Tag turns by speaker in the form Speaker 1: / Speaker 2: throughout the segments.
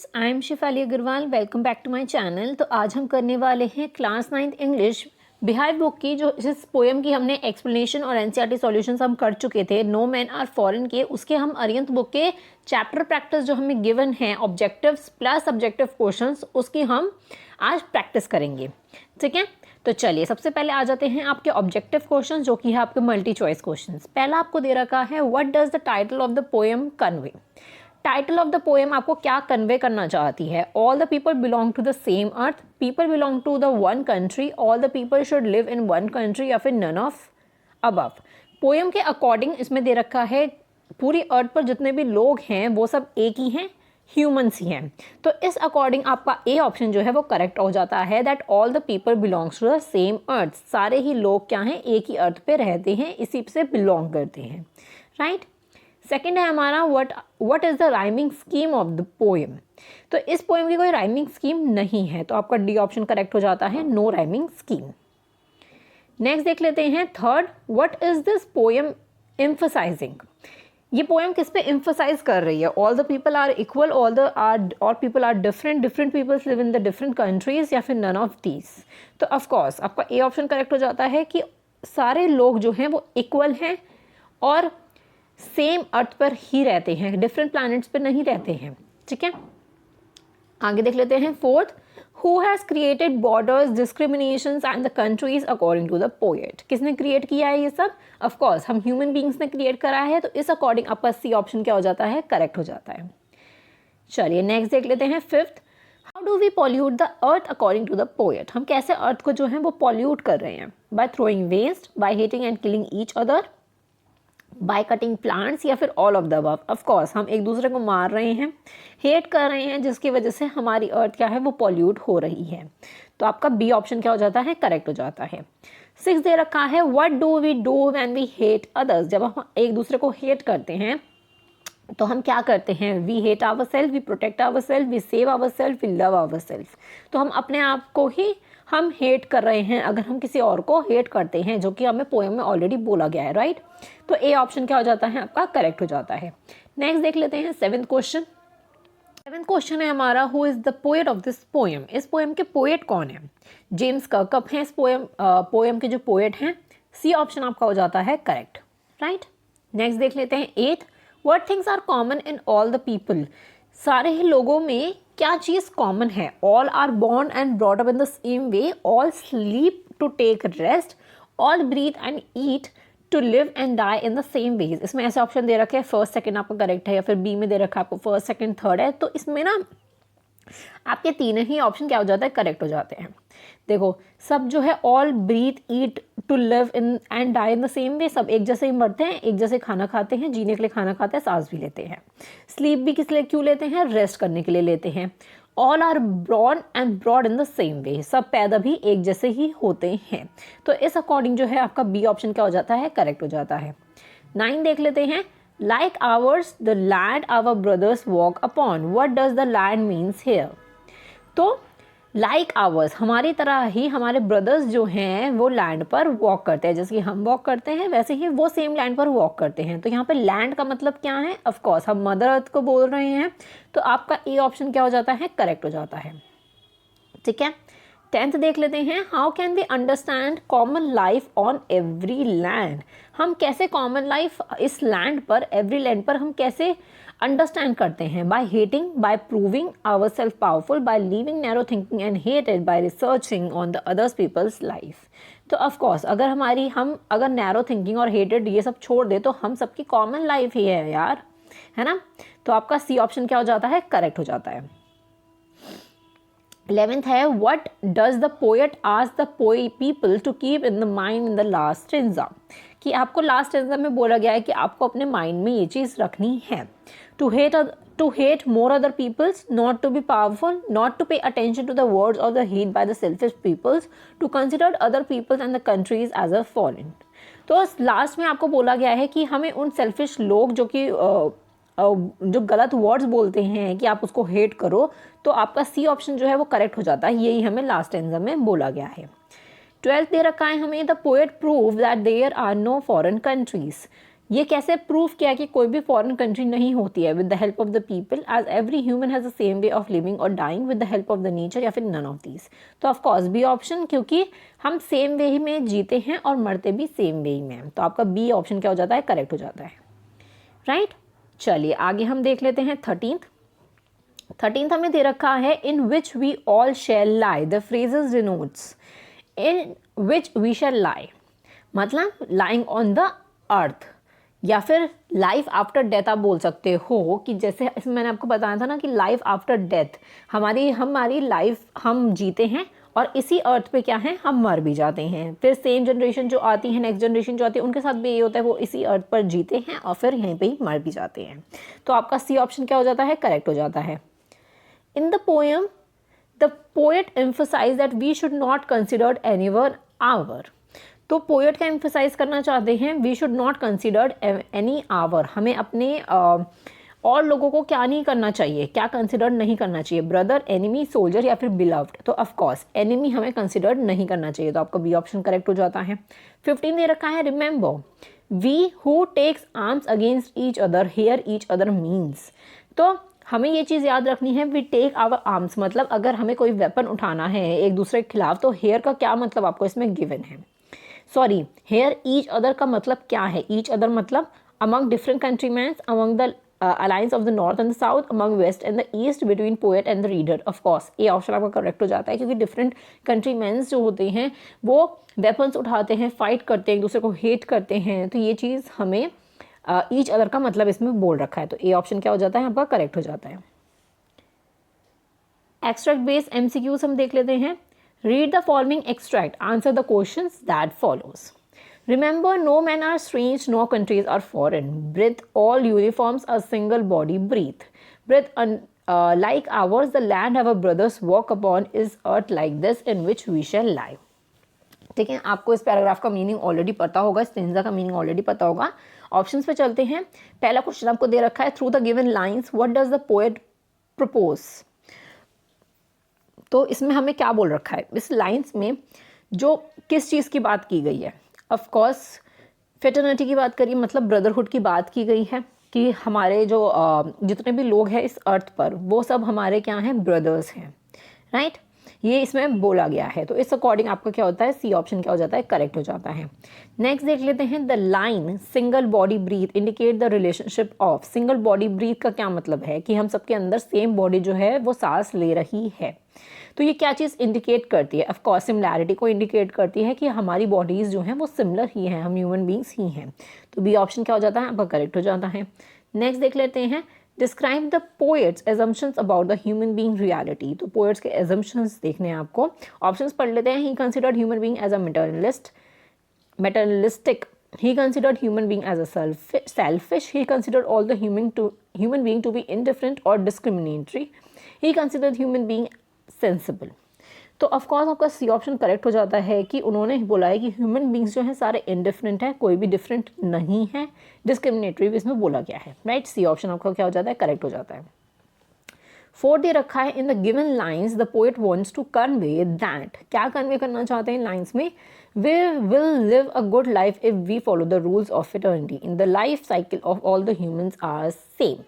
Speaker 1: Students, I am Shifali Agarwal. Welcome back to my channel. तो आज हम करने वाले हैं class 9th English Bihar book की, जो इस पोएम की हमने एक्सप्लेनेशन और एनसीईआरटी सॉल्यूशंस हम कर चुके थे, नो मैन आर फॉरेन के। उसके हम अरिहंत बुक के चैप्टर प्रैक्टिस जो हमें गिवन है, ऑब्जेक्टिव्स प्लस सब्जेक्टिव क्वेश्चंस, उसकी हम आज प्रैक्टिस करेंगे। ठीक है, तो चलिए सबसे पहले आ जाते हैं आपके ऑब्जेक्टिव क्वेश्चन, जो कि है आपके मल्टी चॉइस क्वेश्चन। पहला आपको दे रखा है, what does the title of the poem convey. Title of the poem आपको क्या कन्वे करना चाहती है? All the people belong to the same earth, people belong to the one country, all the people should live in one country, या फिर none of above. Poem के according इसमें दे रखा है पूरी अर्थ पर जितने भी लोग हैं वो सब एक ही हैं, ह्यूमंस ही हैं। तो इस अकॉर्डिंग आपका ए ऑप्शन जो है वो करेक्ट हो जाता है, that all the people belongs to the same earth. सारे ही लोग क्या हैं, एक ही अर्थ पे रहते हैं, इसी से बिलोंग करते हैं। राइट। सेकेंड है हमारा, what is the rhyming scheme of the poem. तो इस पोएम की कोई राइमिंग स्कीम नहीं है, तो आपका डी ऑप्शन करेक्ट हो जाता है, नो राइमिंग स्कीम। नेक्स्ट देख लेते हैं third, what is this poem emphasising. ये पोएम किस पे एम्फसाइज कर रही है? All the people are equal, all people are different, different peoples live in the different countries, या फिर नन ऑफ दीज। तो ऑफकोर्स आपका ए ऑप्शन करेक्ट हो जाता है कि सारे लोग जो हैं वो इक्वल हैं और सेम अर्थ पर ही रहते हैं, डिफरेंट प्लैनेट्स पर नहीं रहते हैं। ठीक है, आगे देख लेते हैं fourth, who has created borders, discriminations and the countries according to the poet. किसने क्रिएट किया है ये सब? ऑफ कोर्स हम ह्यूमन बींग्स ने क्रिएट करा है, तो इस अकॉर्डिंग आपका सी ऑप्शन क्या हो जाता है, करेक्ट हो जाता है। चलिए नेक्स्ट देख लेते हैं fifth, how do we pollute the earth according to the poet. हम कैसे अर्थ को जो है वो पॉल्यूट कर रहे हैं? By throwing waste, by hating and killing each other, by cutting plants, या फिर all of the above. Of course हम एक दूसरे को मार रहे हैं, हेट कर रहे हैं, जिसकी वजह से हमारी अर्थ क्या है वो पॉल्यूट हो रही है। तो आपका बी ऑप्शन क्या हो जाता है, करेक्ट हो जाता है। सिक्स दे रखा है, what do we do when we hate others. जब हम एक दूसरे को हेट करते हैं तो हम क्या करते हैं? We hate our self, we protect our self, we save our self, we love our self. तो हम अपने आप को ही हम हेट कर रहे हैं अगर हम किसी और को हेट करते हैं, जो कि हमें पोएम में ऑलरेडी बोला गया है। राइट, तो ए ऑप्शन क्या हो जाता है, आपका करेक्ट हो जाता है। नेक्स्ट देख लेते हैं सेवेंथ क्वेश्चन। सेवेंथ क्वेश्चन है हमारा, who is the poet of this poem. इस पोएम के पोएट कौन है? जेम्स कर्कअप हैं इस पोएम के जो पोएट हैं। सी ऑप्शन आपका हो जाता है करेक्ट। राइट, नेक्स्ट देख लेते हैं eighth, what things are common in all the people. सारे ही लोगों में क्या चीज़ कॉमन है? All are born and brought up in the same way, all sleep to take rest, all breathe and eat to live and die in the same ways. इसमें ऐसे option दे रखे हैं, फर्स्ट सेकंड आपका correct है, या फिर B में दे रखा है आपको फर्स्ट सेकंड थर्ड है। तो इसमें ना आपके तीनों ही ऑप्शन क्या हो जाता है, करेक्ट हो जाते हैं। देखो सब जो है, all breathe eat to live in and die in the same way, सब एक जैसे ही मरते हैं, एक जैसे खाना खाते हैं, जीने के लिए खाना खाते हैं, सांस भी लेते हैं। स्लीप भी किस लिए क्यों लेते हैं? रेस्ट करने के लिए लेते हैं। All are born and brought in the same way, सब पैदा भी एक जैसे ही होते हैं। तो इस अकॉर्डिंग जो है आपका बी ऑप्शन क्या हो जाता है, करेक्ट हो जाता है। 9 देख लेते हैं, like ours the land our brothers walk upon, what does the land means here. तो लाइक आवर्स, हमारी तरह ही हमारे ब्रदर्स जो हैं वो लैंड पर वॉक करते हैं, जैसे कि हम वॉक करते हैं वैसे ही वो सेम लैंड पर वॉक करते हैं। तो यहाँ पे लैंड का मतलब क्या है? ऑफ कोर्स हम मदर अर्थ को बोल रहे हैं, तो आपका ए ऑप्शन क्या हो जाता है, करेक्ट हो जाता है। ठीक है, 10th देख लेते हैं, how can we understand common life on every land. हम कैसे कॉमन लाइफ इस लैंड पर, एवरी लैंड पर हम कैसे अंडरस्टैंड करते हैं? By hating, by proving our self powerful, by living narrow thinking and hated, by researching on the others peoples life. तो ऑफकोर्स अगर हम अगर नैरो थिंकिंग और हेटेड ये सब छोड़ दे तो हम सबकी कॉमन लाइफ ही है यार, है ना। तो आपका सी ऑप्शन क्या हो जाता है, करेक्ट हो जाता है। 11th है, what does the poet ask the people to keep in the mind in the last stanza. कि आपको लास्ट स्टेंजा में बोला गया है कि आपको अपने माइंड में ये चीज़ रखनी है। To hate more other peoples, not to be powerful, not to pay attention to the words और the hate by the selfish peoples, to consider other peoples and the countries as a foreign. तो लास्ट में आपको बोला गया है कि हमें उन सेल्फिश लोग जो गलत वर्ड्स बोलते हैं कि आप उसको हेट करो, तो आपका सी ऑप्शन जो है वो करेक्ट हो जाता है। यही हमें लास्ट स्टेंजा में बोला गया है। 12th दे रखा है हमें, the poet prove that there are no foreign countries. ये कैसे प्रूफ किया कि कोई भी फॉरेन कंट्री नहीं होती है? With the help of the people, as every human has the same way of living और dying, with the help of the nature, या फिर नन ऑफ दीज। तो ऑफकोर्स बी ऑप्शन, क्योंकि हम सेम वे ही में जीते हैं और मरते भी सेम वे ही में। तो आपका बी ऑप्शन क्या हो जाता है? करेक्ट हो जाता है, राइट। चलिए आगे हम देख लेते हैं 13th हमें दे रखा है, in which we all shall lie. The phrases denotes in which we shall lie, मतलब लाइंग ऑन द अर्थ, या फिर लाइफ आफ्टर डेथ आप बोल सकते हो। कि जैसे इसमें मैंने आपको बताया था ना कि लाइफ आफ्टर डेथ, हमारी लाइफ हम जीते हैं और इसी अर्थ पे क्या है, हम मर भी जाते हैं। फिर सेम जनरेशन जो आती है, नेक्स्ट जनरेशन जो आती है, उनके साथ भी ये होता है, वो इसी अर्थ पर जीते हैं और फिर यहीं पे ही मर भी जाते हैं। तो आपका सी ऑप्शन क्या हो जाता है? करेक्ट हो जाता है। In the poem the poet emphasize that we should not consider anyone our. तो पोएट का एम्फसाइज करना चाहते हैं, we should not consider any our, हमें अपने और लोगों को क्या नहीं करना चाहिए, क्या कंसिडर नहीं करना चाहिए? ब्रदर, एनिमी, सोल्जर या फिर बिलव्ड। तो ऑफकोर्स एनिमी हमें कंसिडर नहीं करना चाहिए। तो आपका बी ऑप्शन करेक्ट हो जाता है। 15 दे रखा है, remember we who takes arms against each other here each other means. तो हमें ये चीज़ याद रखनी है, वी टेक आवर आर्म्स, मतलब अगर हमें कोई वेपन उठाना है एक दूसरे के खिलाफ, तो हेयर का क्या मतलब आपको इसमें गिवन है? सॉरी, हेयर ईच अदर का मतलब क्या है? ईच अदर मतलब among different countryman, among the alliance of the north and the south, among west and the east, between poet and the reader. Of course ये option आपका correct हो जाता है, क्योंकि डिफरेंट कंट्रीमैन जो होते हैं वो वेपन्स उठाते हैं, फाइट करते हैं, एक दूसरे को हेट करते हैं। तो ये चीज़ हमें ईच अदर का मतलब इसमें बोल रखा है। तो ए ऑप्शन क्या हो जाता है? आपका करेक्ट हो जाता है। एक्सट्रैक्ट बेस्ड एमसीक्यूज हम देख लेते हैं। Read the following extract. Answer the questions that follows. Remember, no men are strange, no countries are foreign. Breathe, all uniforms, a single body breathe. Breathe, like ours, the land our brothers walk upon is earth like this in which we shall lie. ठीक है, आपको इस paragraph का meaning already पता होगा, stanza का meaning already पता होगा। ऑप्शंस पे चलते हैं। पहला क्वेश्चन आपको दे रखा है, through the given lines what does the poet propose. तो इसमें हमें क्या बोल रखा है इस लाइन्स में, जो किस चीज़ की बात की गई है? ऑफ कोर्स फेटर्निटी की बात करिए, मतलब ब्रदरहुड की बात की गई है कि हमारे जो जितने भी लोग हैं इस अर्थ पर, वो सब हमारे क्या हैं? ब्रदर्स हैं, राइट। ये इसमें बोला गया है। तो इस अकॉर्डिंग आपका क्या होता है? सी ऑप्शन क्या हो जाता है? करेक्ट हो जाता है। नेक्स्ट देख लेते हैं, the line single body breath indicate the relationship of. Single body breath का क्या मतलब है? कि हम सबके अंदर सेम बॉडी जो है वो सांस ले रही है। तो ये क्या चीज़ इंडिकेट करती है? ऑफकोर्स सिमिलैरिटी को इंडिकेट करती है कि हमारी बॉडीज़ जो हैं वो सिमिलर ही हैं, हम ह्यूमन बींग्स ही हैं। तो बी ऑप्शन क्या हो जाता है? आपका करेक्ट हो जाता है। नेक्स्ट देख लेते हैं, describe the poet's assumptions about the human being reality. तो पोएट्स के एजम्पशंस देखने हैं आपको। ऑप्शंस पढ़ लेते हैं। He considered human being as a materialistic. He considered human being as a selfish. He considered all the human being to be indifferent or discriminatory. He considered human being sensible. तो of course आपका सी option correct हो जाता है कि उन्होंने बोला है कि ह्यूमन बींग्स जो हैं सारे इंडिफरेंट है, कोई भी डिफरेंट नहीं है, डिस्क्रिमिनेटरी भी इसमें बोला गया है, राइट। सी ऑप्शन आपका क्या हो जाता है? करेक्ट हो जाता है। 4 दे रखा है, in the given lines the poet wants to convey that. क्या कन्वे करना चाहते हैं लाइन्स में? We will live a good life if we follow the rules of eternity in the life cycle of all the humans are same.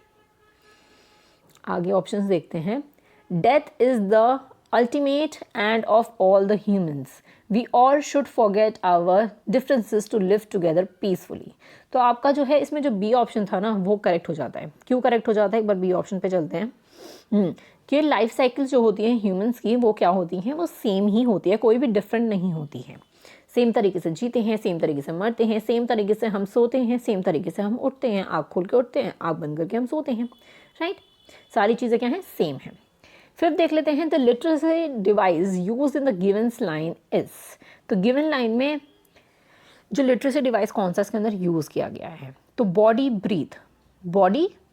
Speaker 1: आगे options देखते हैं। Death is the ultimate end of all the humans. We all should forget our differences to live together peacefully. तो आपका जो है इसमें जो B option था ना वो करेक्ट हो जाता है। क्यों करेक्ट हो जाता है? एक बार बी ऑप्शन पे चलते हैं। कि लाइफ साइकिल जो होती है ह्यूमंस की वो क्या होती हैं? वो सेम ही होती है, कोई भी डिफरेंट नहीं होती है। सेम तरीके से जीते हैं, सेम तरीके से मरते हैं, सेम तरीके से हम सोते हैं, सेम तरीके से हम उठते हैं, आँख खोल के उठते हैं, आँख बंद करके हम सोते हैं, राइट। सारी चीज़ें क्या हैं? सेम हैं। फिर देख लेते हैं, the literacy device use in the given line is. तो गिवन लाइन में जो लिटरेसी डिवाइस कौन सा इसके अंदर यूज़ किया गया है? तो बॉडी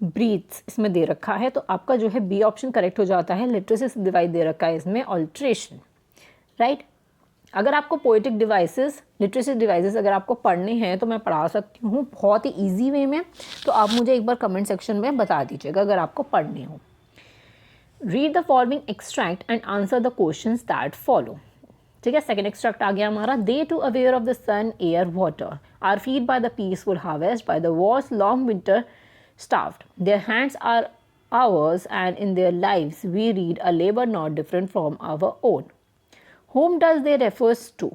Speaker 1: ब्रीथ्स इसमें दे रखा है। तो आपका जो है बी ऑप्शन करेक्ट हो जाता है। लिटरेसी डिवाइस दे रखा है इसमें ऑल्ट्रेशन, राइट। अगर आपको पोएटिक डिवाइसेस, लिटरेसी डिवाइसेस अगर आपको पढ़ने हैं तो मैं पढ़ा सकती हूँ बहुत ही ईजी वे में। तो आप मुझे एक बार कमेंट सेक्शन में बता दीजिएगा अगर आपको पढ़ने हो। Read the following extract and answer the questions that follow. ठीक है, सेकेंड एक्सट्रैक्ट आ गया हमारा, they to aware of the sun air water are feed by the peaceful harvest by the wars long winter starved. Their hands are ours, and in their lives we read a labor not different from our own. Whom does they refers to?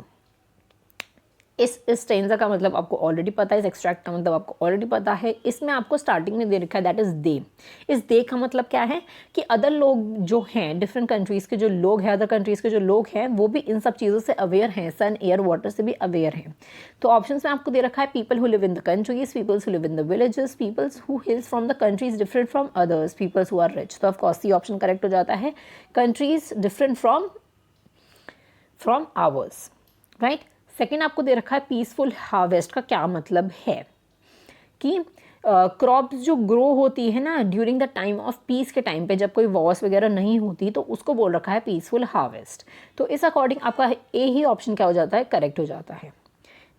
Speaker 1: इस stanza का मतलब आपको already पता है, इस extract का मतलब आपको ऑलरेडी पता है। इसमें आपको स्टार्टिंग में दे रखा है दैट इज़ दे। इस दे का मतलब क्या है कि अदर लोग जो हैं, डिफरेंट कंट्रीज़ के जो लोग हैं, अदर कंट्रीज़ के जो लोग हैं, वो भी इन सब चीज़ों से अवेयर हैं, सन एयर वाटर से भी अवेयर हैं। तो ऑप्शन में आपको दे रखा है people who live in the countries, peoples who live in the villages, peoples who hails from the countries different from others, peoples who are rich. तो ऑफकोर्स सी ऑप्शन करेक्ट हो जाता है, countries different from ours, right. Second आपको दे रखा है peaceful harvest का क्या मतलब है कि क्रॉप्स जो ग्रो होती है ना during the time of peace के टाइम पे, जब कोई वॉर्स वगैरह नहीं होती, तो उसको बोल रखा है पीसफुल हार्वेस्ट। तो इस अकॉर्डिंग आपका ए ही ऑप्शन क्या हो जाता है, करेक्ट हो जाता है।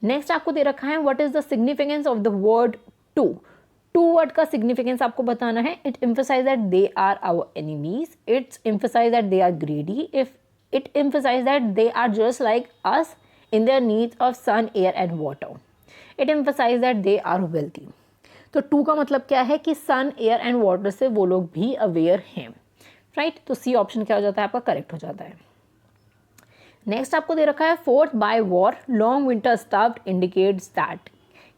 Speaker 1: नेक्स्ट आपको दे रखा है what is the significance of the word two. Two word का सिग्निफिकेंस आपको बताना है। It emphasize that they are our enemies, it's emphasize that they are greedy, if it emphasize that they are just like us in their needs of sun, air and water. It emphasizes that they are wealthy. तो to का मतलब क्या है कि सन, air and water से वो लोग भी अवेयर हैं, राइट। तो सी ऑप्शन क्या हो जाता है आपका, करेक्ट हो जाता है। नेक्स्ट आपको दे रखा है fourth by war long winter starved indicates that.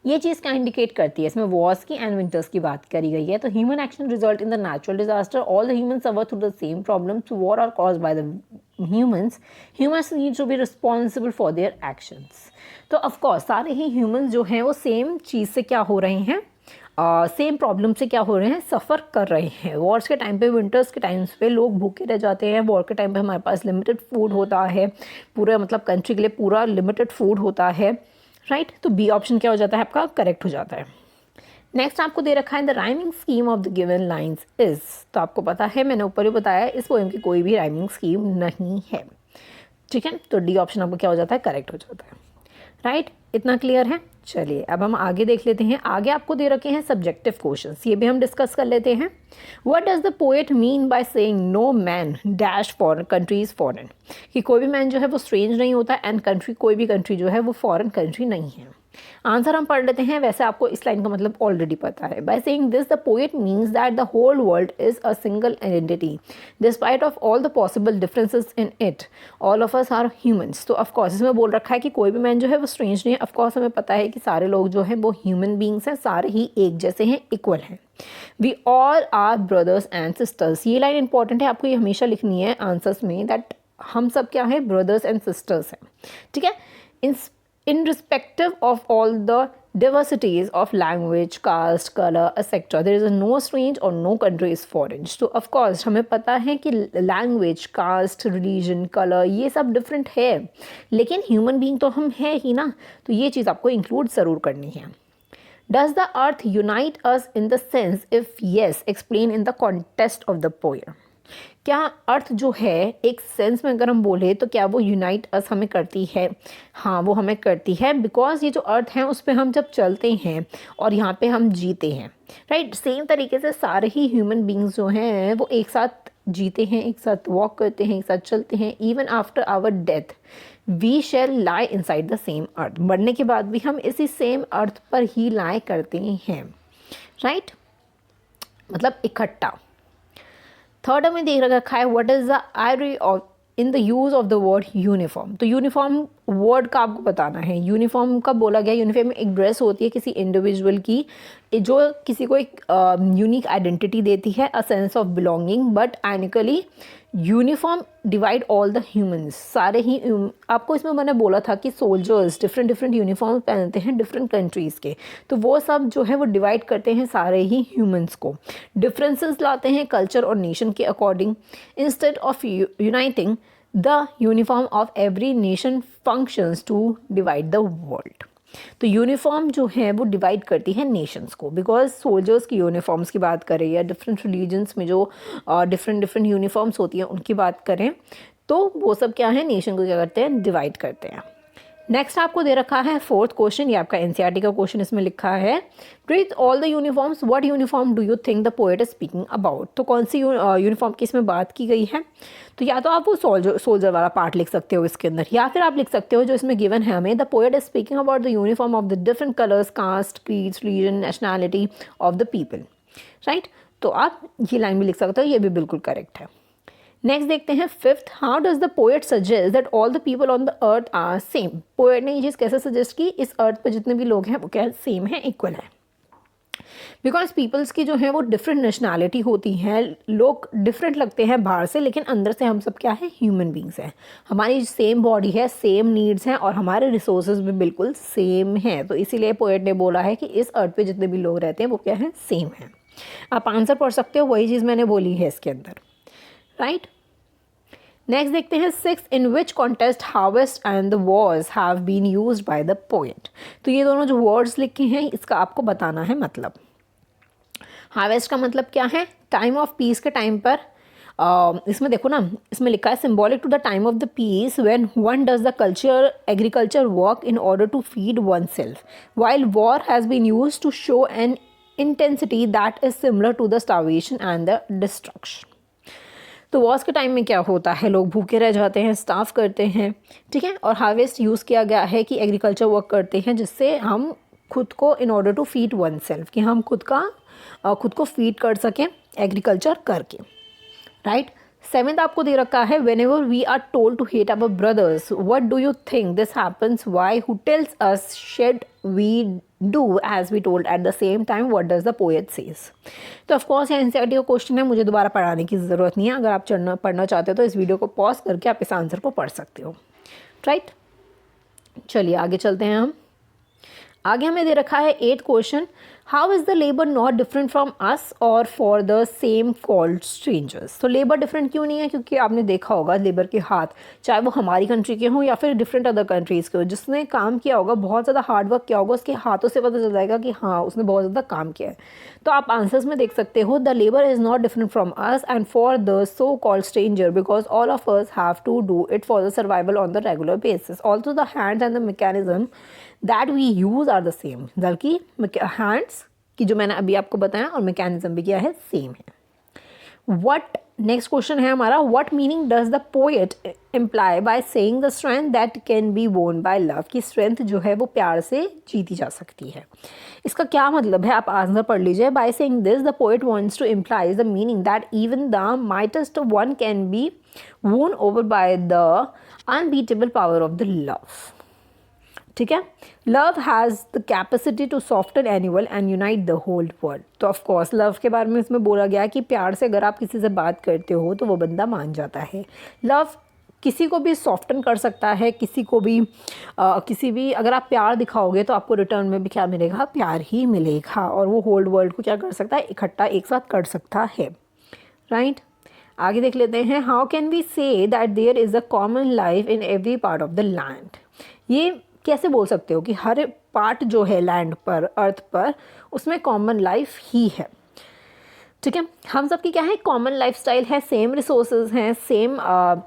Speaker 1: ये चीज़ क्या इंडिकेट करती है, इसमें वॉर्स की एंड विंटर्स की बात करी गई है। तो human action result in the natural disaster, all the human suffer through the same problems, war are caused by the humans need to be responsible for their actions. तो of course सारे ही humans जो हैं वो सेम चीज़ से क्या हो रहे हैं, सेम प्रॉब्लम से क्या हो रहे हैं, सफ़र कर रहे हैं। वॉर्स के टाइम पे, विंटर्स के टाइम्स पे लोग भूखे रह जाते हैं। वॉर के टाइम पे हमारे पास लिमिटेड फूड होता है, पूरे मतलब कंट्री के लिए पूरा लिमिटेड फूड होता है, राइट। तो बी ऑप्शन क्या हो जाता है आपका, करेक्ट हो जाता है। नेक्स्ट आपको दे रखा है the rhyming scheme of the given lines is. तो आपको पता है, मैंने ऊपर ही बताया, इस पोएम की कोई भी राइमिंग स्कीम नहीं है, ठीक है। तो डी ऑप्शन आपको क्या हो जाता है, करेक्ट हो जाता है, राइट। इतना क्लियर है। चलिए अब हम आगे देख लेते हैं। आगे आपको दे रखे हैं सब्जेक्टिव क्वेश्चंस, ये भी हम डिस्कस कर लेते हैं। What does the poet mean by saying no man dash foreign countries foreign, कि कोई भी मैन जो है वो स्ट्रेंज नहीं होता एंड कंट्री, कोई भी कंट्री जो है वो फॉरेन कंट्री नहीं है। आंसर हम पढ़ लेते हैं, वैसे आपको इस लाइन का मतलब ऑलरेडी पता है। By saying this the poet means that the whole world is a single identity despite of all the possible differences in it, all of us are humans. तो ऑफकोर्स इसमें बोल रखा है कि कोई भी मैन जो है वो स्ट्रेंज नहीं है। ऑफकोर्स हमें पता है कि सारे लोग जो हैं वो ह्यूमन बींग्स हैं, सारे ही एक जैसे हैं, इक्वल हैं। We all are brothers and sisters. ये लाइन इंपॉर्टेंट है, आपको ये हमेशा लिखनी है आंसर्स में, दैट हम सब क्या है, ब्रदर्स एंड सिस्टर्स हैं, ठीक है। Irrespective of all the diversities of language, caste, color, etc., there is no strange or no country is foreign. So of course हमें पता है कि language, caste, religion, color ये सब different है, लेकिन human being तो हम है ही ना, तो ये चीज़ आपको include ज़रूर करनी है। Does the earth unite us in the sense? If yes, explain in the context of the poem. क्या अर्थ जो है एक सेंस में अगर हम बोले तो क्या वो यूनाइट अस हमें करती है? हाँ, वो हमें करती है, बिकॉज ये जो अर्थ है उस पर हम जब चलते हैं और यहाँ पे हम जीते हैं, राइट। सेम तरीके से सारे ही ह्यूमन बींग्स जो हैं वो एक साथ जीते हैं, एक साथ वॉक करते हैं, एक साथ चलते हैं। Even after our death we shall lie inside the same earth. मरने के बाद भी हम इसी सेम अर्थ पर ही लाई करते हैं, राइट, मतलब इकट्ठा। थर्ड हमें देख रखा है what is the irony of in the use of the word uniform. तो यूनिफॉर्म वर्ड का आपको बताना है। यूनिफॉर्म का बोला गया, यूनिफॉर्म एक ड्रेस होती है किसी इंडिविजुअल की जो किसी को एक यूनिक आइडेंटिटी देती है, a sense of belonging, but ironically uniform divide all the humans. सारे ही आपको इसमें मैंने बोला था कि सोल्जर्स डिफरेंट यूनिफॉर्म पहनते हैं डिफरेंट कंट्रीज़ के, तो वो सब जो है वो डिवाइड करते हैं सारे ही ह्यूमंस को। डिफरेंसेस लाते हैं कल्चर और नेशन के according. Instead of uniting the uniform of every nation functions to divide the world. तो यूनिफॉर्म जो है वो डिवाइड करती है नेशंस को, बिकॉज सोल्जर्स की यूनिफॉर्म्स की बात करें या डिफरेंट रिलीजन्स में जो डिफरेंट यूनिफॉर्म्स होती हैं उनकी बात करें, तो वो सब क्या है, नेशन को क्या करते हैं, डिवाइड करते हैं। नेक्स्ट आपको दे रखा है फोर्थ क्वेश्चन, ये आपका एनसीईआरटी का क्वेश्चन इसमें लिखा है, treat all the uniforms, what uniform do you think the poet is speaking about. तो कौन सी यूनिफॉर्म की इसमें बात की गई है, तो या तो आप वो सोल्जर वाला पार्ट लिख सकते हो इसके अंदर, या फिर आप लिख सकते हो जो इसमें गिवन है हमें, the poet is speaking about the uniform of the different colours, caste, creeds, religion, nationality of the people, right. तो आप ये लाइन भी लिख सकते हो, ये भी बिल्कुल करेक्ट है। नेक्स्ट देखते हैं fifth, how does the poet suggest that all the people on the earth are same. Poet ने ये चीज़ कैसे सजेस्ट की, इस अर्थ पर जितने भी लोग हैं वो क्या सेम है, इक्वल है। बिकॉज पीपल्स की जो है वो डिफरेंट नेशनैलिटी होती है, लोग डिफरेंट लगते हैं बाहर से, लेकिन अंदर से हम सब क्या है, ह्यूमन बींग्स हैं। हमारी सेम बॉडी है, सेम नीड्स हैं, और हमारे रिसोर्सेज भी बिल्कुल सेम हैं। तो इसीलिए पोएट ने बोला है कि इस अर्थ पे जितने भी लोग रहते हैं वो क्या है, सेम है। आप आंसर पढ़ सकते हो, वही चीज़ मैंने बोली है इसके अंदर, राइट। नेक्स्ट देखते हैं six, in which context harvest and the wars have been used by the poet. तो ये दोनों जो वर्ड्स लिखे हैं इसका आपको बताना है मतलब। हार्वेस्ट का मतलब क्या है, टाइम ऑफ पीस के टाइम पर, इसमें देखो ना, इसमें लिखा है symbolic to the time of the peace when one does the agriculture work in order to feed one self, while war has been used to show an intensity that is similar to the starvation and the destruction. तो wars के time में क्या होता है, लोग भूखे रह जाते हैं, स्टाफ करते हैं, ठीक है। और हार्वेस्ट यूज़ किया गया है कि एग्रीकल्चर वर्क करते हैं जिससे हम खुद को, in order to feed one self, कि हम खुद को फीड कर सकें एग्रीकल्चर करके, राइट। सेवेंथ आपको दे रखा है, whenever we are told to hate our brothers, what do you think this happens, why, who tells us, should we do as we told at the same time, what does the poet says. तो ऑफकोर्स ये NCERT का question है, मुझे दोबारा पढ़ाने की ज़रूरत नहीं है। अगर आप पढ़ना चाहते हो तो इस वीडियो को पॉज करके आप इस आंसर को पढ़ सकते हो, राइट। चलिए आगे चलते हैं हम। आगे हमें दे रखा है eight question, how is the labour not different from us or for the same called strangers. तो लेबर डिफरेंट क्यों नहीं है, क्योंकि आपने देखा होगा लेबर के हाथ, चाहे वो हमारी कंट्री के हों या फिर डिफरेंट अदर कंट्रीज़ के हो, जिसने काम किया होगा, बहुत ज़्यादा हार्ड वर्क किया होगा, उसके हाथों से पता चल जाएगा कि हाँ उसने बहुत ज़्यादा काम किया है। तो आप आंसर्स में देख सकते हो, the labour is not different from us and for the so called stranger because all of us have to do it for the survival on the regular basis, also the hands and the mechanism that we use are the same. बल्कि hands कि जो मैंने अभी आपको बताया और mechanism भी क्या है, सेम है। वट, नेक्स्ट क्वेश्चन है हमारा, what meaning does the poet imply by saying the strength that can be won by love, की स्ट्रेंथ जो है वो प्यार से जीती जा सकती है। इसका क्या मतलब है, आप आंसर पढ़ लीजिए। By saying this the poet wants to imply the meaning that even the mightiest one can be won over by the unbeatable power of the love, ठीक है। Love has the capacity to soften animal and unite the whole world. तो of course love के बारे में इसमें बोला गया है कि प्यार से अगर आप किसी से बात करते हो तो वो बंदा मान जाता है। लव किसी को भी सॉफ्टन कर सकता है, किसी को भी अगर आप प्यार दिखाओगे तो आपको रिटर्न में भी क्या मिलेगा, प्यार ही मिलेगा, और वो होल वर्ल्ड को क्या कर सकता है, इकट्ठा एक साथ कर सकता है, राइट। आगे देख लेते हैं, how can we say that there is a common life in every part of the land. ये कैसे बोल सकते हो कि हर पार्ट जो है लैंड पर, अर्थ पर, उसमें कॉमन लाइफ ही है, ठीक है। हम सब की क्या है, कॉमन लाइफस्टाइल है, सेम रिसोर्सेज हैं, सेम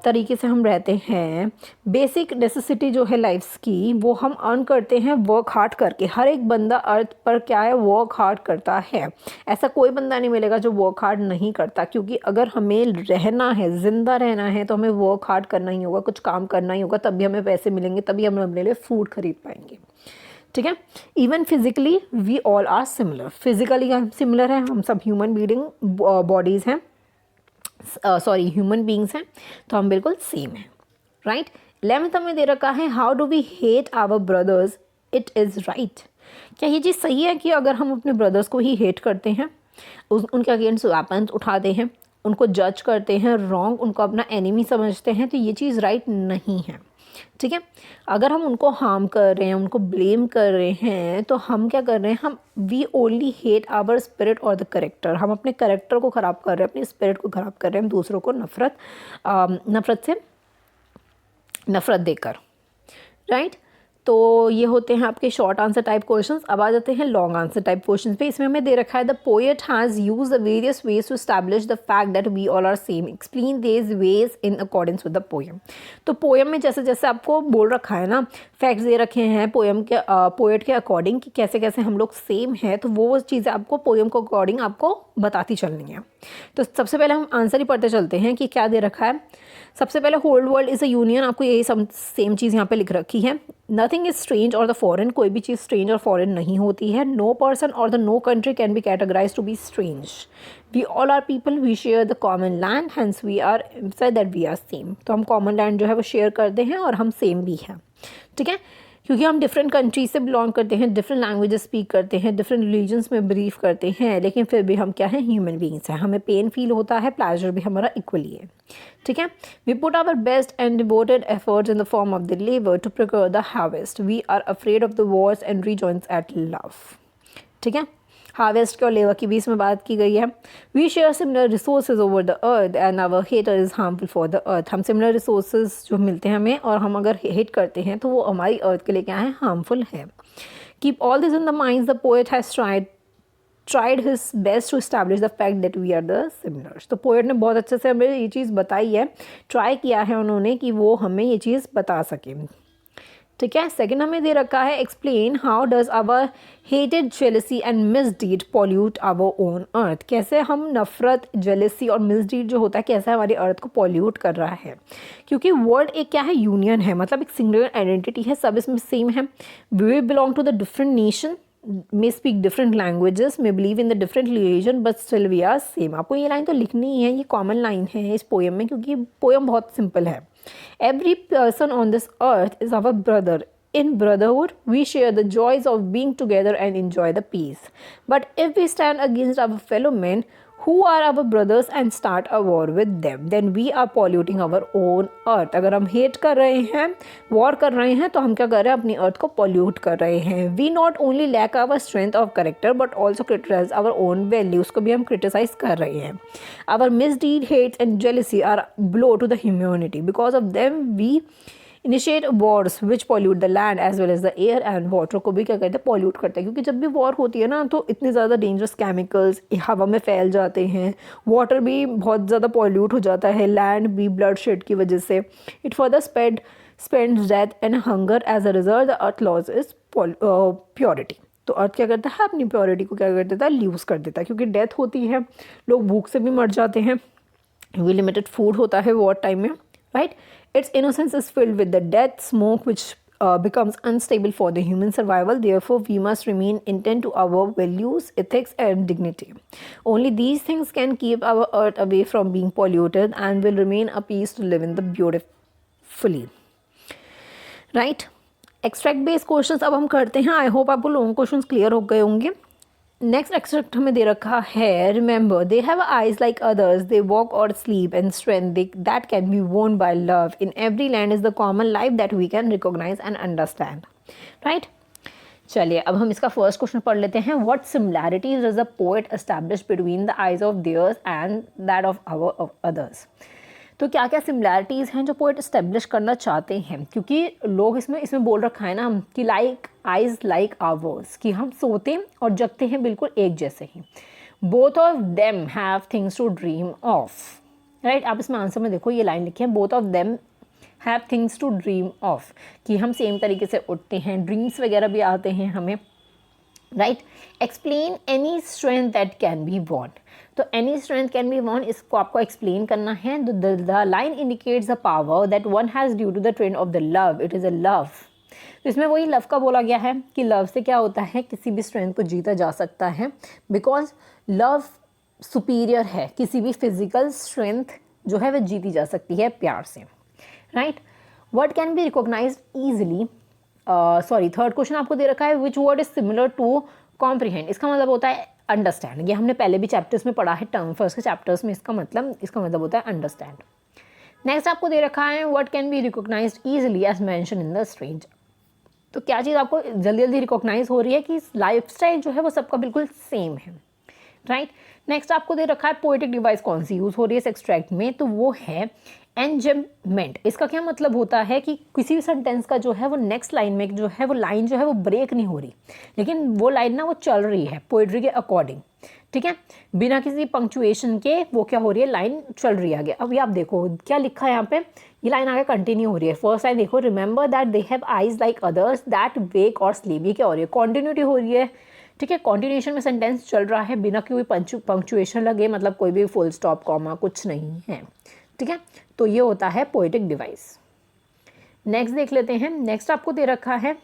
Speaker 1: तरीके से हम रहते हैं। बेसिक नेसेसिटी जो है लाइफ्स की वो हम अर्न करते हैं वर्क हार्ड करके। हर एक बंदा अर्थ पर क्या है, वर्क हार्ड करता है। ऐसा कोई बंदा नहीं मिलेगा जो वर्क हार्ड नहीं करता, क्योंकि अगर हमें रहना है, ज़िंदा रहना है, तो हमें वर्क हार्ड करना ही होगा, कुछ काम करना ही होगा, तभी हमें पैसे मिलेंगे, तभी हम अपने लिए फूड खरीद पाएंगे, ठीक है। Even physically we all are similar, physically हम सिमिलर हैं, हम सब ह्यूमन बीइंग बॉडीज़ हैं, ह्यूमन बींग्स हैं, तो हम बिल्कुल सेम हैं, राइट। 11th हमें दे रखा है, how do we hate our brothers, it is right. क्या ये चीज़ सही है कि अगर हम अपने ब्रदर्स को ही हेट करते हैं, उनके अगेंस्ट वेपन्स उठाते हैं, उनको जज करते हैं रॉन्ग, उनको अपना एनिमी समझते हैं, तो ये चीज़ राइट नहीं है, ठीक है। अगर हम उनको हार्म कर रहे हैं, उनको ब्लेम कर रहे हैं, तो हम क्या कर रहे हैं, हम we only hate our spirit or the character. हम अपने करेक्टर को ख़राब कर रहे हैं, अपने स्पिरिट को ख़राब कर रहे हैं, हम दूसरों को नफ़रत से नफ़रत देकर, राइट। तो ये होते हैं आपके शॉर्ट आंसर टाइप क्वेश्चंस। अब आ जाते हैं लॉन्ग आंसर टाइप क्वेश्चंस पे। इसमें हमें दे रखा है the poet has use the various ways to establish the fact that we all are same, explain these ways in accordance with the poem. तो पोएम में जैसे जैसे आपको बोल रखा है ना, फैक्ट्स दे रखे हैं पोएम के पोएट के अकॉर्डिंग कि कैसे कैसे हम लोग सेम हैं, तो वो चीज़ें आपको पोएम को अकॉर्डिंग आपको बताती चलनी है। तो सबसे पहले हम आंसर ही पढ़ते चलते हैं कि क्या दे रखा है। सबसे पहले whole world is a union, आपको यही सेम चीज़ यहाँ पे लिख रखी है। Nothing is strange or the foreign, कोई भी चीज़ स्ट्रेंज और फॉरेन नहीं होती है। No person or the no country can be categorize to be strange. We all are people, we share the common land, hence we are said that we are same. तो हम common land जो है वो share करते हैं और हम same भी हैं, ठीक है, क्योंकि हम डिफरेंट कंट्रीज से बिलोंग करते हैं, डिफरेंट लैंग्वेजेस स्पीक करते हैं, डिफरेंट रिलीजन्स में बिलीव करते हैं, लेकिन फिर भी हम क्या हैं, ह्यूमन बींग्स हैं। हमें पेन फील होता है, प्लेजर भी हमारा इक्वली है, ठीक है। We put our best and devoted efforts in the form of the labour to procure the harvest. We are afraid of the wars and rejoice at love, ठीक है। Harvest के और लेबर की भी इसमें बात की गई है। We share similar resources over the earth and our hatred is harmful for the earth. हम सिमिलर रिसोर्सेज जो मिलते हैं हमें, और हम अगर हेट करते हैं तो वो हमारी अर्थ के लिए क्या है, हार्मफुल है। Keep all this in the mind, the poet has tried his best to establish the fact that we are the similars। तो पोएट ने बहुत अच्छे से हमें ये चीज़ बताई है, ट्राई किया है उन्होंने कि वो हमें ये चीज़ बता सके, ठीक है। सेकंड हमें दे रखा है एक्सप्लेन हाउ डज आवर हेटेड jealousy and misdeed pollute our own earth. कैसे हम नफरत, जेलसी और मिसडीड जो होता है कैसे हमारी अर्थ को पॉल्यूट कर रहा है, क्योंकि वर्ड एक क्या है, यूनियन है, मतलब एक सिंगुलर आइडेंटिटी है, सब इसमें सेम है। We belong to the different nation, may speak different languages, may believe in the different religion, but still we are same। आपको ये लाइन तो लिखनी ही है, ये कॉमन लाइन है इस पोएम में, क्योंकि पोएम बहुत सिंपल है। Every person on this earth is our brother. In brotherhood, we share the joys of being together and enjoy the peace. But if we stand against our fellow men, who are our brothers, and start a war with them, then we are polluting our own earth। अगर हम hate कर रहे हैं, war कर रहे हैं, तो हम क्या कर रहे हैं, अपनी अर्थ को पॉल्यूट कर रहे हैं। We not only lack our strength of character but also criticise our own values, को भी हम क्रिटिसाइज कर रहे हैं। Our misdeed, hates and jealousy are blow to the humanity, because of them we initiate wars which pollute the land as well as the air and water, को भी क्या करते हैं, पॉल्यूट करते हैं। क्योंकि जब भी वॉर होती है ना, तो इतने ज़्यादा डेंजरस केमिकल्स हवा में फैल जाते हैं, वाटर भी बहुत ज़्यादा पॉल्यूट हो जाता है, लैंड भी ब्लड शेड की वजह से। It further spreads death and hunger, as a result the earth loses is purity. तो अर्थ क्या करता है, अपनी प्योरिटी को क्या कर देता है, लूज़ कर देता है, क्योंकि डेथ होती है, लोग भूख से भी मर जाते हैं, भी लिमिटेड फूड होता है वॉर टाइम में, right. Its innocence is filled with the death smoke which becomes unstable for the human survival. Therefore, we must remain intent to our values, ethics, and dignity. Only these things can keep our earth away from being polluted and will remain a peace to live in the beautifully. Right? Extract based questions अब हम करते हैं। I hope आपको लोगों questions clear हो गए होंगे। Next extract हमें दे रखा है, remember they have eyes like others, they walk or sleep and strength that can be won by love. In every land is the common life that we can recognise and understand, right. चलिए अब हम इसका first question पढ़ लेते हैं। What similarities does the poet establish between the eyes of theirs and that of our others. तो क्या क्या सिमिलैरिटीज़ हैं जो पोएट इस्टेब्लिश करना चाहते हैं, क्योंकि लोग इसमें बोल रखा है ना कि लाइक आइज लाइक आवर्स, कि हम सोते और जगते हैं बिल्कुल एक जैसे ही। Both of them have things to dream of, right. आप इसमें आंसर में देखो ये लाइन लिखी है, both of them have things to dream of, कि हम सेम तरीके से उठते हैं, ड्रीम्स वगैरह भी आते हैं हमें, right. Explain any strength that can be won. तो any strength can be won, इसको आपको एक्सप्लेन करना है। The line indicates the power that one has due to the trend of the love, it is a love. तो इसमें वही love का बोला गया है कि लव से क्या होता है, किसी भी स्ट्रेंथ को जीता जा सकता है, बिकॉज लव सुपीरियर है, किसी भी फिजिकल स्ट्रेंथ जो है वह जीती जा सकती है प्यार से, right. Word can be recognize easily, third question आपको दे रखा है, which word is similar to comprehend. इसका मतलब होता है अंडरस्टैंड। ये हमने पहले भी चैप्टर्स में पढ़ा है, टर्म फर्स्ट के चैप्टर्स में इसका मतलब होता है अंडरस्टैंड। नेक्स्ट आपको दे रखा है, what can be recognized easily as mention in the strange. तो क्या चीज़ आपको जल्दी जल्दी रिकॉग्नाइज हो रही है कि लाइफ स्टाइल जो है वो सबका बिल्कुल सेम है, राइट। नेक्स्ट आपको दे रखा है पोएटिक डिवाइस कौन सी यूज़ हो रही है इस एक्सट्रैक्ट में, तो वो है एंजमेंट। इसका क्या मतलब होता है कि किसी भी सेंटेंस का जो है वो नेक्स्ट लाइन में जो है वो लाइन जो है वो ब्रेक नहीं हो रही, लेकिन वो लाइन ना वो चल रही है पोएट्री के अकॉर्डिंग, ठीक है, बिना किसी पंक्चुएशन के वो क्या हो रही है, लाइन चल रही है आगे। अब ये आप देखो क्या लिखा है यहाँ पे, ये लाइन आगे कंटिन्यू हो रही है। फर्स्ट लाइन देखो, remember that they have eyes like others that wake or sleep. ये क्या हो रही है, कॉन्टिन्यूटी हो रही है, ठीक है, कॉन्टिन्यूएशन में सेंटेंस चल रहा है बिना कोई पंक्चुएशन लगे, मतलब कोई भी फुल स्टॉप कॉमा कुछ नहीं है, ठीक है। तो ये होता है पोएटिक डिवाइस। नेक्स्ट देख लेते हैं। नेक्स्ट आपको दे रखा है,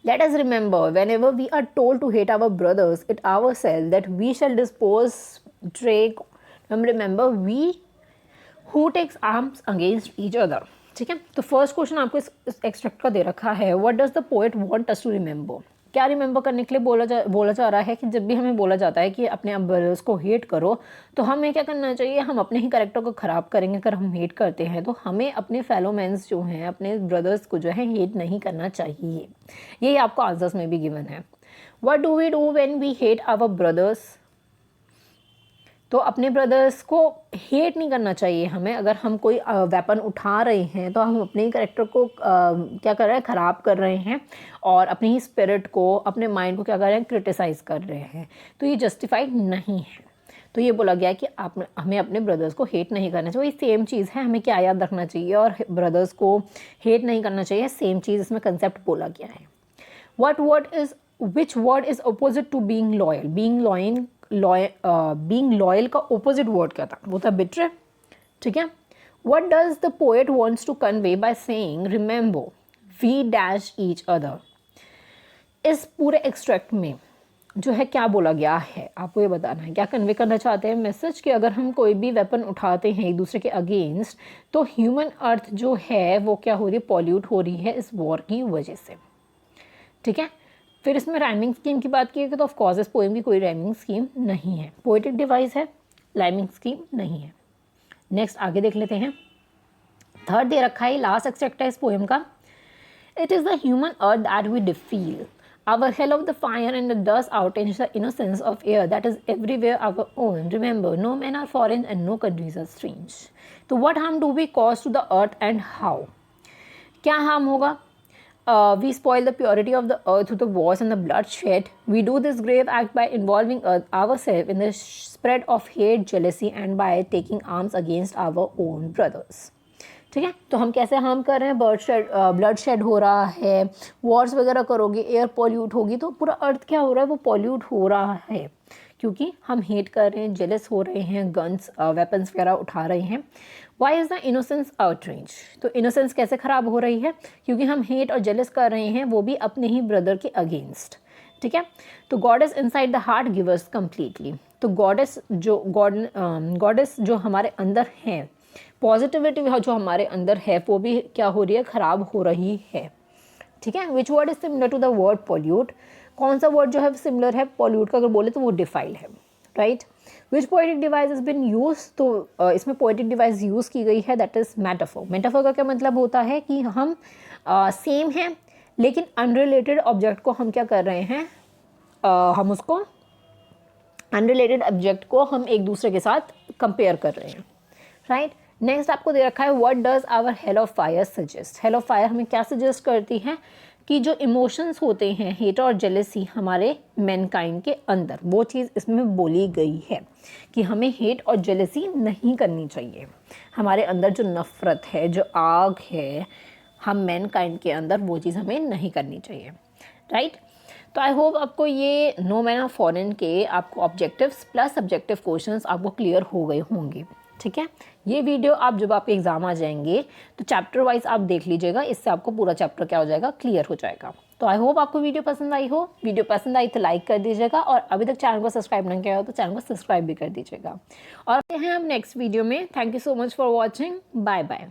Speaker 1: let us remember whenever we are told to hate our brothers it ourselves that we shall dispose take remember we who takes arms against each other, ठीक है। तो फर्स्ट क्वेश्चन आपको इस एक्सट्रैक्ट का दे रखा है, what does the poet want us to remember. क्या रिमेंबर करने के लिए बोला जा रहा है कि जब भी हमें बोला जाता है कि अपने ब्रदर्स को हेट करो, तो हमें क्या करना चाहिए, हम अपने ही कैरेक्टर को ख़राब करेंगे। अगर हम हेट करते हैं तो हमें अपने फेलो मैन्स जो हैं, अपने ब्रदर्स को जो है हेट नहीं करना चाहिए। यही आपको आंसर्स में भी गिवन है। What do we do when we hate our brothers. तो अपने ब्रदर्स को हेट नहीं करना चाहिए हमें। अगर हम कोई वेपन उठा रहे हैं तो हम अपने ही करेक्टर को क्या कर रहे हैं, ख़राब कर रहे हैं, और अपनी ही स्पिरिट को, अपने माइंड को क्या कर रहे हैं, क्रिटिसाइज़ कर रहे हैं। तो ये जस्टिफाइड नहीं है। तो ये बोला गया है कि आप हमें अपने ब्रदर्स को हेट नहीं करना चाहिए। वही सेम चीज़ है, हमें क्या याद रखना चाहिए, और ब्रदर्स को हेट नहीं करना चाहिए, सेम चीज़ इसमें कंसेप्ट बोला गया है। Which word is opposite to being loyal. Being loyal का ओपोजिट वर्ड क्या था, वो था बिट्रे, ठीक है। What does the poet wants to convey by saying remember we dash each other. इस पूरे एक्सट्रैक्ट में जो है क्या बोला गया है, आपको ये बताना है। क्या कन्वे करना चाहते हैं मैसेज कि अगर हम कोई भी वेपन उठाते हैं एक दूसरे के अगेंस्ट, तो ह्यूमन अर्थ जो है वो क्या हो रही है, पॉल्यूट हो रही है इस वॉर की वजह से, ठीक है। फिर इसमें राइमिंग स्कीम की बात की तो ऑफ कोर्स इस पोएम की कोई राइमिंग स्कीम नहीं है, पोएटिक डिवाइस है, राइमिंग स्कीम नहीं है। नेक्स्ट आगे देख लेते हैं। थर्ड दे रखा है, लास्ट एक्सट्रैक्ट है इस पोएम का। It is the human earth that we defile our hell of the fire and the dust outrage the innocence of air that is everywhere our own. Remember, no men are foreign and no countries are strange. So what harm do we cause to the earth and how? क्या harm होगा? We spoil the purity of the earth through the wars and the bloodshed. We do this grave act by involving ourselves in the spread of hate, jealousy, and by taking arms against our own brothers. ठीक है, तो हम कैसे harm कर रहे हैं, blood shed हो रहा है, वॉर्स वगैरह करोगे, एयर पॉल्यूट होगी, तो पूरा अर्थ क्या हो रहा है, वो पॉल्यूट हो रहा है, क्योंकि हम हेट कर रहे हैं, जेलस हो रहे हैं, गन्स वेपन्स वगैरह उठा रहे हैं। Why is the innocence outraged. तो इनोसेंस कैसे ख़राब हो रही है, क्योंकि हम हेट और जेलस कर रहे हैं, वो भी अपने ही ब्रदर के अगेंस्ट, ठीक है। तो goddess inside the heart givers completely. तो गॉडेस जो हमारे अंदर हैं, पॉजिटिविटी जो हमारे अंदर है, वो भी क्या हो रही है, ख़राब हो रही है, ठीक है। Which word is similar to the word pollute. कौन सा वर्ड जो है सिमिलर है पॉल्यूट का, अगर बोले तो वो डिफाइल है, right. Which poetic device is been use. तो इसमें पोएटिक डिवाइस यूज़ की गई है, दैट इज़ मेटाफोर। मेटाफोर का क्या मतलब होता है कि हम सेम हैं लेकिन अनरिलेटेड ऑब्जेक्ट को हम क्या कर रहे हैं, हम उसको अनरिलेटेड ऑब्जेक्ट को हम एक दूसरे के साथ कंपेयर कर रहे हैं, राइट। नेक्स्ट आपको दे रखा है, what does our hell of fire suggest. Hell of fire हमें क्या सजेस्ट करती है कि जो इमोशंस होते हैं, हेट और जेलसी हमारे मैनकाइंड के अंदर, वो चीज़ इसमें बोली गई है कि हमें हेट और जेलसी नहीं करनी चाहिए। हमारे अंदर जो नफ़रत है, जो आग है हम मैनकाइंड के अंदर, वो चीज़ हमें नहीं करनी चाहिए, राइट। तो आई होप आपको ये नो मैन ऑफ फॉरेन के आपको ऑब्जेक्टिव्स प्लस सब्जेक्टिव क्वेश्चंस आपको क्लियर हो गए होंगे, ठीक है। ये वीडियो आप जब आपके एग्ज़ाम आ जाएंगे तो चैप्टर वाइज आप देख लीजिएगा, इससे आपको पूरा चैप्टर क्या हो जाएगा, क्लियर हो जाएगा। तो आई होप आपको वीडियो पसंद आई हो। वीडियो पसंद आई तो लाइक कर दीजिएगा, और अभी तक चैनल को सब्सक्राइब नहीं किया हो तो चैनल को सब्सक्राइब भी कर दीजिएगा। और हैं हम नेक्स्ट वीडियो में। Thank you so much for watching. Bye bye.